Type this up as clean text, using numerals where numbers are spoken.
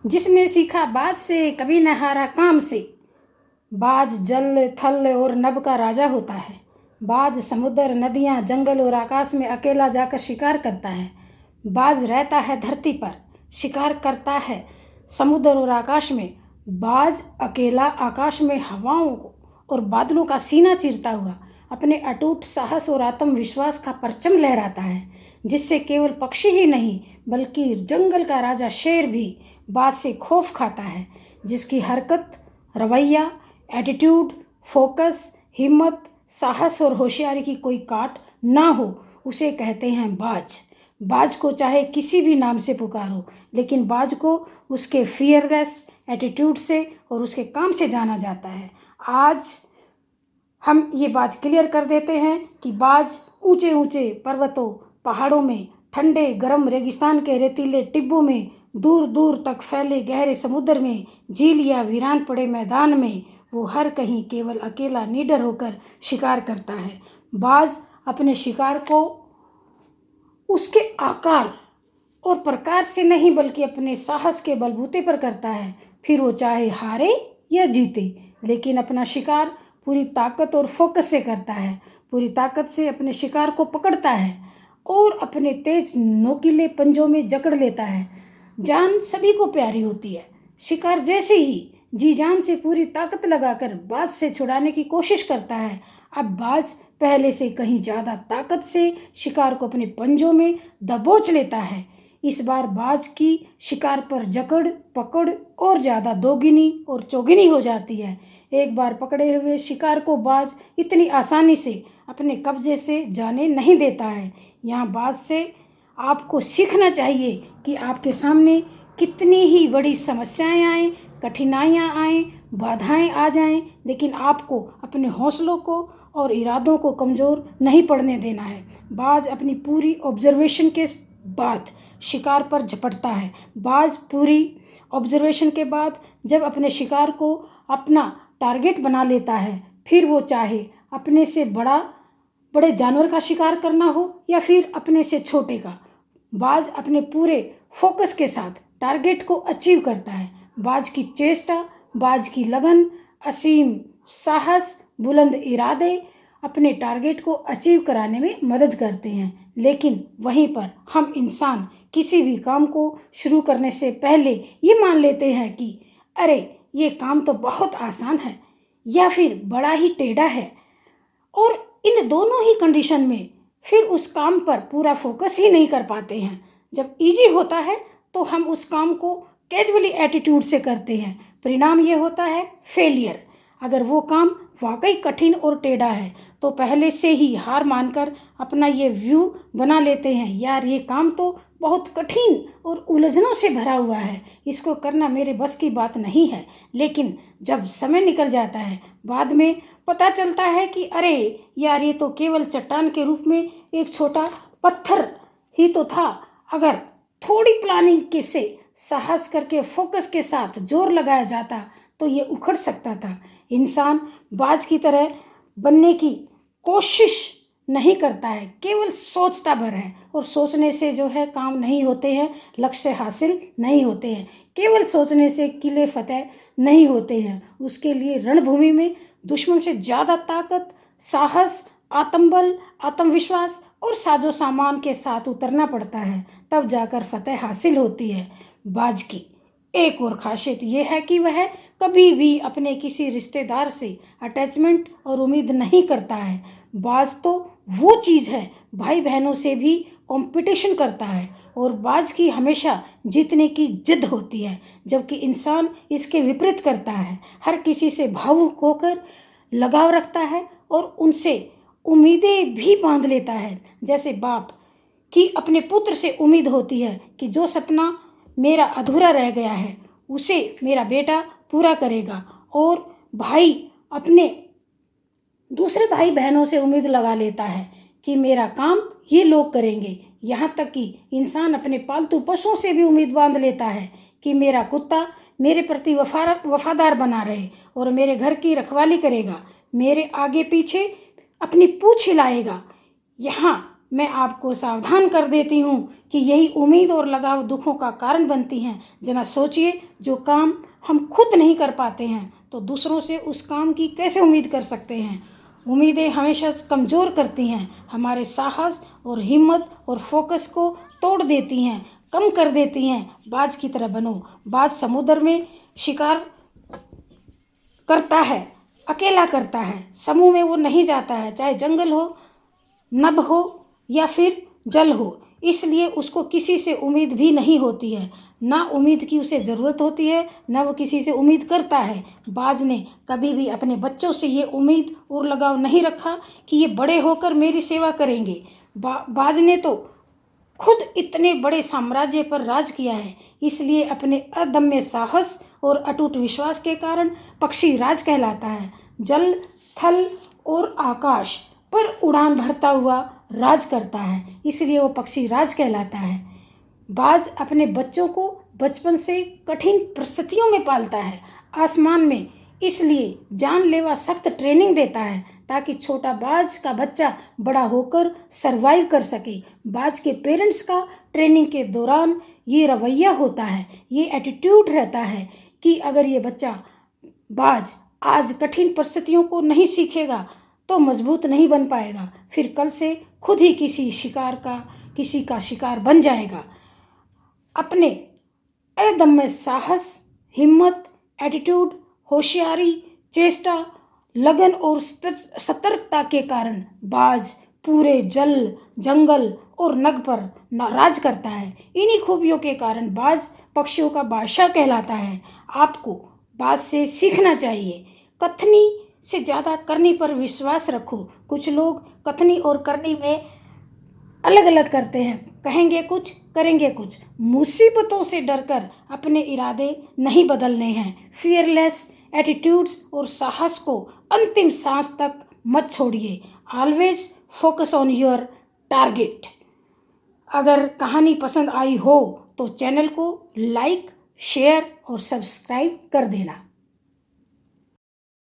जिसने सीखा बाज से कभी न हारा काम से। बाज जल थल और नभ का राजा होता है। बाज समुद्र नदियाँ जंगल और आकाश में अकेला जाकर शिकार करता है। बाज रहता है धरती पर, शिकार करता है समुद्र और आकाश में। बाज अकेला आकाश में हवाओं को और बादलों का सीना चीरता हुआ अपने अटूट साहस और आत्मविश्वास का परचम लहराता है, जिससे केवल पक्षी ही नहीं बल्कि जंगल का राजा शेर भी बाज से खौफ खाता है। जिसकी हरकत, रवैया, एटीट्यूड, फोकस, हिम्मत, साहस और होशियारी की कोई काट ना हो, उसे कहते हैं बाज। बाज को चाहे किसी भी नाम से पुकारो, लेकिन बाज को उसके फियरलेस एटीट्यूड से और उसके काम से जाना जाता है। आज हम ये बात क्लियर कर देते हैं कि बाज ऊंचे ऊंचे पर्वतों, पहाड़ों में, ठंडे गर्म रेगिस्तान के रेतीले टिब्बों में, दूर दूर तक फैले गहरे समुद्र में, झील या वीरान पड़े मैदान में, वो हर कहीं केवल अकेला निडर होकर शिकार करता है। बाज अपने शिकार को उसके आकार और प्रकार से नहीं बल्कि अपने साहस के बलबूते पर करता है। फिर वो चाहे हारे या जीते, लेकिन अपना शिकार पूरी ताकत और फोकस से करता है। पूरी ताकत से अपने शिकार को पकड़ता है और अपने तेज नोकीले पंजों में जकड़ लेता है। जान सभी को प्यारी होती है। शिकार जैसे ही जी जान से पूरी ताकत लगाकर बाज से छुड़ाने की कोशिश करता है। अब बाज पहले से कहीं ज़्यादा ताकत से शिकार को अपने पंजों में दबोच लेता है। इस बार बाज की शिकार पर जकड़ पकड़ और ज़्यादा दोगुनी और चौगुनी हो जाती है। एक बार पकड़े हुए शिकार को बाज इतनी आसानी से अपने कब्जे से जाने नहीं देता है। यहाँ बाज से आपको सीखना चाहिए कि आपके सामने कितनी ही बड़ी समस्याएं आएँ, कठिनाइयाँ आएँ, बाधाएं आ जाएं, लेकिन आपको अपने हौसलों को और इरादों को कमज़ोर नहीं पड़ने देना है। बाज अपनी पूरी ऑब्जर्वेशन के बाद शिकार पर झपटता है। बाज पूरी ऑब्जर्वेशन के बाद जब अपने शिकार को अपना टारगेट बना लेता है, फिर वो चाहे अपने से बड़े जानवर का शिकार करना हो या फिर अपने से छोटे का, बाज अपने पूरे फोकस के साथ टारगेट को अचीव करता है। बाज की चेष्टा, बाज की लगन, असीम साहस, बुलंद इरादे अपने टारगेट को अचीव कराने में मदद करते हैं। लेकिन वहीं पर हम इंसान किसी भी काम को शुरू करने से पहले ये मान लेते हैं कि अरे ये काम तो बहुत आसान है या फिर बड़ा ही टेढ़ा है, और इन दोनों ही कंडीशन में फिर उस काम पर पूरा फोकस ही नहीं कर पाते हैं। जब इजी होता है तो हम उस काम को कैजुअली एटीट्यूड से करते हैं। परिणाम ये होता है फेलियर। अगर वो काम वाकई कठिन और टेढ़ा है तो पहले से ही हार मानकर अपना ये व्यू बना लेते हैं, यार ये काम तो बहुत कठिन और उलझनों से भरा हुआ है, इसको करना मेरे बस की बात नहीं है। लेकिन जब समय निकल जाता है, बाद में पता चलता है कि अरे यार ये तो केवल चट्टान के रूप में एक छोटा पत्थर ही तो था। अगर थोड़ी प्लानिंग के से साहस करके फोकस के साथ जोर लगाया जाता तो ये उखड़ सकता था। इंसान बाज की तरह बनने की कोशिश नहीं करता है, केवल सोचता भर है, और सोचने से जो है काम नहीं होते हैं, लक्ष्य हासिल नहीं होते हैं। केवल सोचने से किले फतेह नहीं होते हैं, उसके लिए रणभूमि में दुश्मन से ज़्यादा ताकत, साहस, आत्मबल, आत्मविश्वास और साजो सामान के साथ उतरना पड़ता है, तब जाकर फतेह हासिल होती है। बाज की एक और खासियत यह है कि वह कभी भी अपने किसी रिश्तेदार से अटैचमेंट और उम्मीद नहीं करता है। बाज तो वो चीज़ है, भाई बहनों से भी कंपटीशन करता है और बाज की हमेशा जीतने की जिद होती है, जबकि इंसान इसके विपरीत करता है। हर किसी से भावुक होकर लगाव रखता है और उनसे उम्मीदें भी बांध लेता है। जैसे बाप की अपने पुत्र से उम्मीद होती है कि जो सपना मेरा अधूरा रह गया है उसे मेरा बेटा पूरा करेगा, और भाई अपने दूसरे भाई बहनों से उम्मीद लगा लेता है कि मेरा काम ये लोग करेंगे। यहाँ तक कि इंसान अपने पालतू पशुओं से भी उम्मीद बांध लेता है कि मेरा कुत्ता मेरे प्रति वफादार बना रहे और मेरे घर की रखवाली करेगा, मेरे आगे पीछे अपनी पूँछ हिलाएगा। यहाँ मैं आपको सावधान कर देती हूँ कि यही उम्मीद और लगाव दुखों का कारण बनती हैं। जना सोचिए, जो काम हम खुद नहीं कर पाते हैं तो दूसरों से उस काम की कैसे उम्मीद कर सकते हैं। उम्मीदें हमेशा कमज़ोर करती हैं, हमारे साहस और हिम्मत और फोकस को तोड़ देती हैं, कम कर देती हैं। बाज की तरह बनो। बाज समुद्र में शिकार करता है, अकेला करता है, समूह में वो नहीं जाता है, चाहे जंगल हो, नभ हो या फिर जल हो। इसलिए उसको किसी से उम्मीद भी नहीं होती है, ना उम्मीद की उसे ज़रूरत होती है, ना वो किसी से उम्मीद करता है। बाज ने कभी भी अपने बच्चों से ये उम्मीद और लगाव नहीं रखा कि ये बड़े होकर मेरी सेवा करेंगे। बाज ने तो खुद इतने बड़े साम्राज्य पर राज किया है, इसलिए अपने अदम्य साहस और अटूट विश्वास के कारण पक्षी राज कहलाता है। जल, थल और आकाश पर उड़ान भरता हुआ राज करता है, इसलिए वो पक्षी राज कहलाता है। बाज अपने बच्चों को बचपन से कठिन परिस्थितियों में पालता है, आसमान में इसलिए जानलेवा सख्त ट्रेनिंग देता है ताकि छोटा बाज का बच्चा बड़ा होकर सरवाइव कर सके। बाज के पेरेंट्स का ट्रेनिंग के दौरान ये रवैया होता है, ये एटीट्यूड रहता है कि अगर ये बच्चा बाज आज कठिन परिस्थितियों को नहीं सीखेगा तो मजबूत नहीं बन पाएगा, फिर कल से खुद ही किसी का शिकार बन जाएगा। अपने अदम्य साहस, हिम्मत, एटीट्यूड, होशियारी, चेष्टा, लगन और सतर्कता के कारण बाज पूरे जल, जंगल और नभ पर राज करता है। इन्हीं खूबियों के कारण बाज पक्षियों का बादशाह कहलाता है। आपको बाज से सीखना चाहिए। कथनी से ज़्यादा करनी पर विश्वास रखो। कुछ लोग कथनी और करनी में अलग अलग करते हैं, कहेंगे कुछ करेंगे कुछ। मुसीबतों से डरकर अपने इरादे नहीं बदलने हैं। फियरलेस एटीट्यूड्स और साहस को अंतिम सांस तक मत छोड़िए। Always focus on your target. अगर कहानी पसंद आई हो तो चैनल को लाइक, शेयर और सब्सक्राइब कर देना।